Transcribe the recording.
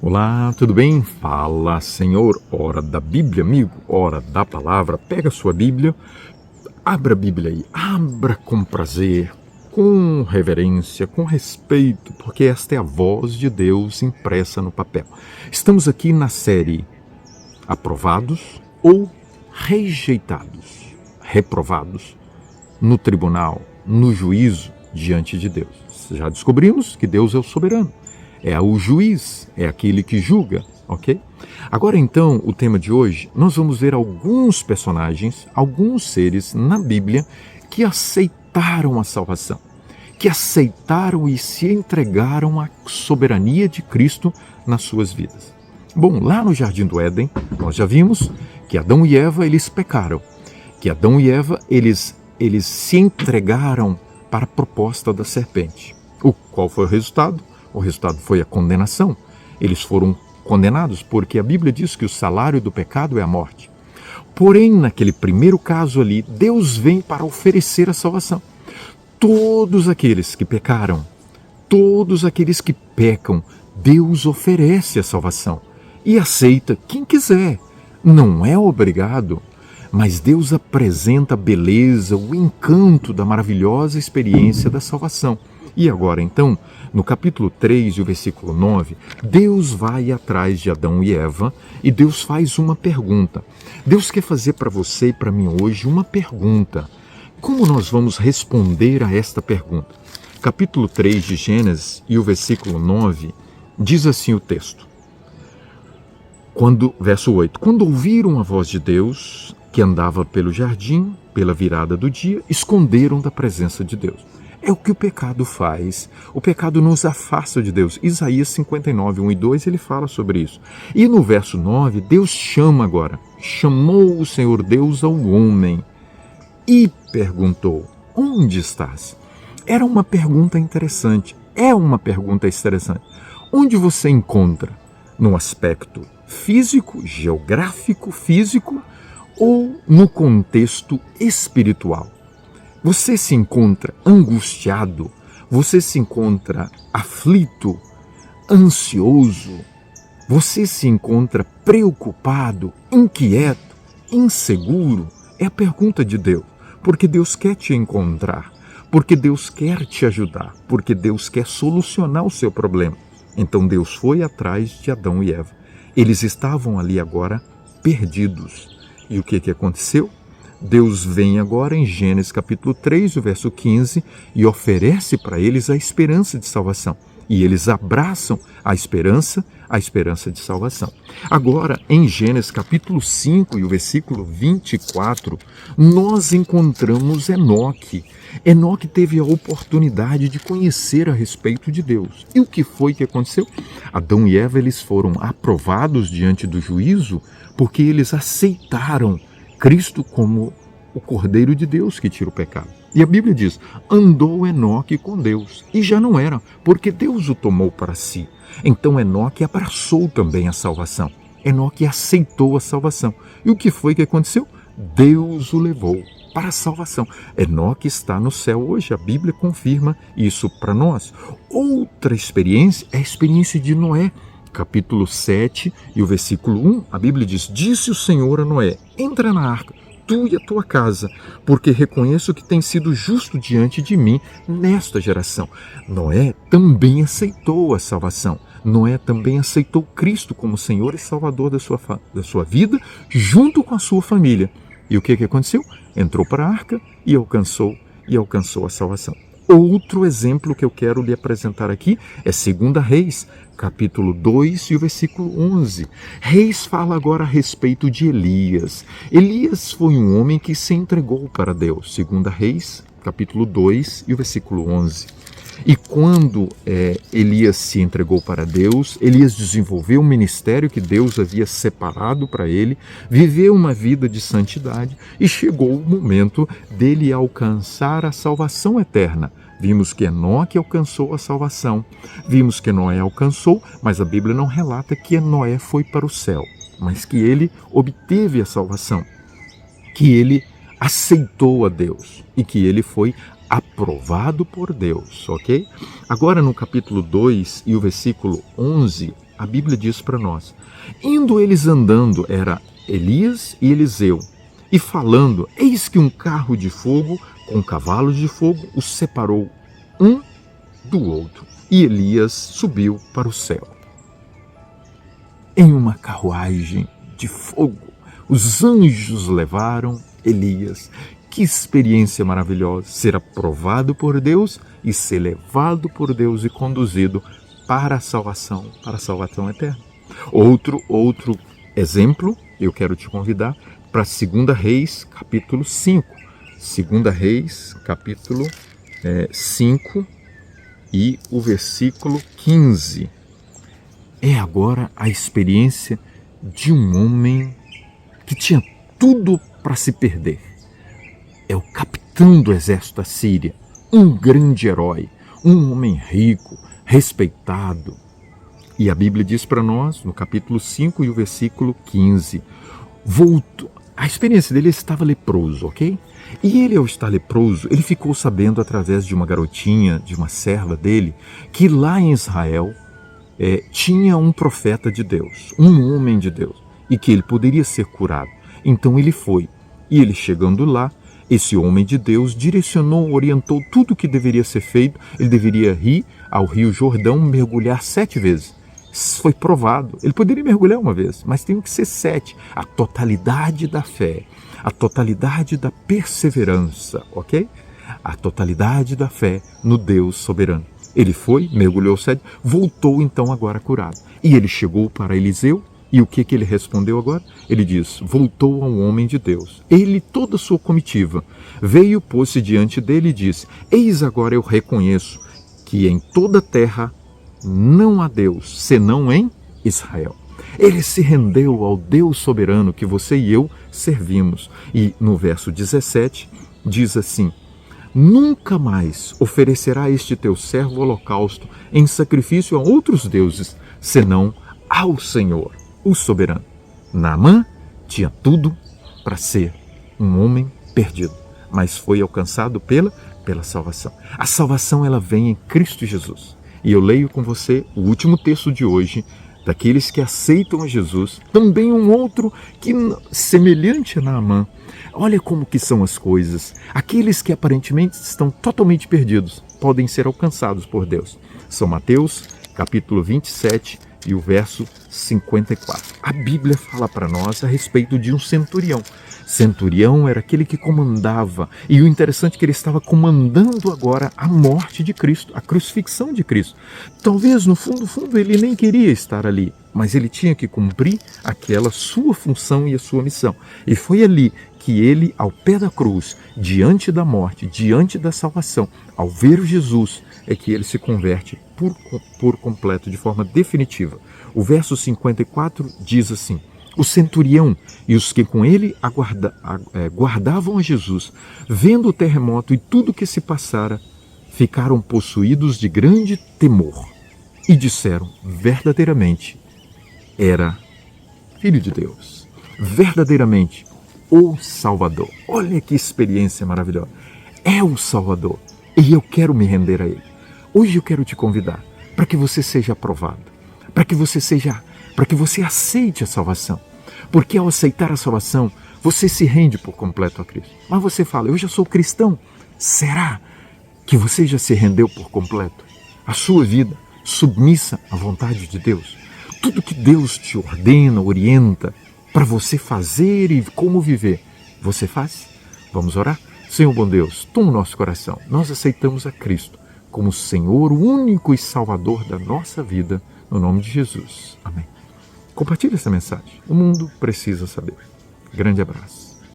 Olá, tudo bem? Fala, Senhor. Hora da Bíblia, amigo. Hora da palavra. Pega a sua Bíblia, abra a Bíblia aí. Abra com prazer, com reverência, com respeito, porque esta é a voz de Deus impressa no papel. Estamos aqui na série Aprovados ou Rejeitados, reprovados no tribunal, no juízo diante de Deus. Já descobrimos que Deus é o soberano. É o juiz, é aquele que julga, ok? Agora então, o tema de hoje, nós vamos ver alguns personagens, alguns seres na Bíblia que aceitaram a salvação, que aceitaram e se entregaram à soberania de Cristo nas suas vidas. Bom, lá no Jardim do Éden, nós já vimos que Adão e Eva, eles pecaram, que Adão e Eva, eles se entregaram para a proposta da serpente. Qual foi o resultado? O resultado foi a condenação. Eles foram condenados porque a Bíblia diz que o salário do pecado é a morte. Porém, naquele primeiro caso ali, Deus vem para oferecer a salvação. Todos aqueles que pecaram, todos aqueles que pecam, Deus oferece a salvação e aceita quem quiser. Não é obrigado, mas Deus apresenta a beleza, o encanto da maravilhosa experiência da salvação. E agora, então, no capítulo 3 e o versículo 9, Deus vai atrás de Adão e Eva e Deus faz uma pergunta. Deus quer fazer para você e para mim hoje uma pergunta. Como nós vamos responder a esta pergunta? Capítulo 3 de Gênesis e o versículo 9, diz assim o texto. Verso 8. Quando ouviram a voz de Deus, que andava pelo jardim, pela virada do dia, esconderam da presença de Deus. É o que o pecado faz. O pecado nos afasta de Deus. Isaías 59, 1 e 2, ele fala sobre isso. E no verso 9, Deus chama agora. Chamou o Senhor Deus ao homem e perguntou, onde estás? Era uma pergunta interessante. É uma pergunta interessante. Onde você encontra? No aspecto físico, geográfico, físico, ou no contexto espiritual? Você se encontra angustiado, você se encontra aflito, ansioso, você se encontra preocupado, inquieto, inseguro? É a pergunta de Deus, porque Deus quer te encontrar, porque Deus quer te ajudar, porque Deus quer solucionar o seu problema. Então Deus foi atrás de Adão e Eva. Eles estavam ali agora perdidos. E o que aconteceu? Deus vem agora em Gênesis capítulo 3, o verso 15, e oferece para eles a esperança de salvação. E eles abraçam a esperança de salvação. Agora, em Gênesis capítulo 5 e o versículo 24, nós encontramos Enoque. Enoque teve a oportunidade de conhecer a respeito de Deus. E o que foi que aconteceu? Adão e Eva, eles foram aprovados diante do juízo porque eles aceitaram Cristo como o Cordeiro de Deus que tira o pecado. E a Bíblia diz, andou Enoque com Deus. E já não era, porque Deus o tomou para si. Então Enoque abraçou também a salvação. Enoque aceitou a salvação. E o que foi que aconteceu? Deus o levou para a salvação. Enoque está no céu hoje, a Bíblia confirma isso para nós. Outra experiência é a experiência de Noé. Capítulo 7 e o versículo 1, a Bíblia diz, disse o Senhor a Noé, entra na arca, tu e a tua casa, porque reconheço que tens sido justo diante de mim nesta geração. Noé também aceitou a salvação. Noé também aceitou Cristo como Senhor e Salvador da sua vida, junto com a sua família. E o que aconteceu? Entrou para a arca e alcançou a salvação. Outro exemplo que eu quero lhe apresentar aqui é 2 Reis, capítulo 2 e o versículo 11. Reis fala agora a respeito de Elias. Elias foi um homem que se entregou para Deus. 2 Reis, capítulo 2 e o versículo 11. E quando Elias se entregou para Deus, Elias desenvolveu um ministério que Deus havia separado para ele, viveu uma vida de santidade e chegou o momento dele alcançar a salvação eterna. Vimos que Enoque alcançou a salvação, vimos que Noé alcançou, mas a Bíblia não relata que Noé foi para o céu, mas que ele obteve a salvação, que ele aceitou a Deus e que ele foi aprovado por Deus, ok? Agora no capítulo 2 e o versículo 11, a Bíblia diz para nós: indo eles andando, era Elias e Eliseu, e falando, eis que um carro de fogo com cavalos de fogo os separou um do outro, e Elias subiu para o céu. Em uma carruagem de fogo, os anjos levaram Elias. Que experiência maravilhosa, ser aprovado por Deus e ser levado por Deus e conduzido para a salvação eterna. Outro exemplo, eu quero te convidar para 2 Reis, capítulo 5. 2 Reis, capítulo 5 e o versículo 15. É agora a experiência de um homem que tinha tudo para se perder. É o capitão do exército da Síria, um grande herói, um homem rico, respeitado. E a Bíblia diz para nós, no capítulo 5 e o versículo 15, a experiência dele estava leproso, ok? E ele, ao estar leproso, ele ficou sabendo através de uma garotinha, de uma serva dele, que lá em Israel tinha um profeta de Deus, um homem de Deus, e que ele poderia ser curado. Então ele foi, e ele chegando lá, esse homem de Deus direcionou, orientou tudo o que deveria ser feito. Ele deveria ir ao Rio Jordão, mergulhar 7 vezes. Foi provado. Ele poderia mergulhar uma vez, mas tem que ser 7. A totalidade da fé, a totalidade da perseverança, ok? A totalidade da fé no Deus soberano. Ele foi, mergulhou 7, voltou então agora curado. E ele chegou para Eliseu. E o que ele respondeu agora? Ele diz, voltou ao homem de Deus. Ele, toda a sua comitiva, veio, pôs-se diante dele e disse, eis agora eu reconheço que em toda a terra não há Deus, senão em Israel. Ele se rendeu ao Deus soberano que você e eu servimos. E no verso 17 diz assim, nunca mais oferecerá este teu servo holocausto em sacrifício a outros deuses, senão ao Senhor, o soberano. Naamã tinha tudo para ser um homem perdido, mas foi alcançado pela salvação. A salvação ela vem em Cristo Jesus. E eu leio com você o último texto de hoje, daqueles que aceitam a Jesus, também um outro que semelhante a Naamã. Olha como que são as coisas. Aqueles que aparentemente estão totalmente perdidos podem ser alcançados por Deus. São Mateus, capítulo 27, e o verso 54. A Bíblia fala para nós a respeito de um centurião. Centurião era aquele que comandava, e o interessante é que ele estava comandando agora a morte de Cristo, a crucifixão de Cristo. Talvez no fundo ele nem queria estar ali, mas ele tinha que cumprir aquela sua função e a sua missão. E foi ali que ele, ao pé da cruz, diante da morte, diante da salvação, ao ver Jesus, é que ele se converte por completo, de forma definitiva. O verso 54 diz assim, o centurião e os que com ele guardavam a Jesus, vendo o terremoto e tudo o que se passara, ficaram possuídos de grande temor e disseram, verdadeiramente, era Filho de Deus, verdadeiramente o Salvador. Olha que experiência maravilhosa. É o Salvador e eu quero me render a Ele. Hoje eu quero te convidar para que você seja aprovado, para que você aceite a salvação. Porque ao aceitar a salvação, você se rende por completo a Cristo. Mas você fala, eu já sou cristão. Será que você já se rendeu por completo? A sua vida submissa à vontade de Deus? Tudo que Deus te ordena, orienta para você fazer e como viver, você faz? Vamos orar? Senhor bom Deus, toma o nosso coração. Nós aceitamos a Cristo como Senhor, o único e Salvador da nossa vida, no nome de Jesus. Amém. Compartilhe essa mensagem. O mundo precisa saber. Grande abraço.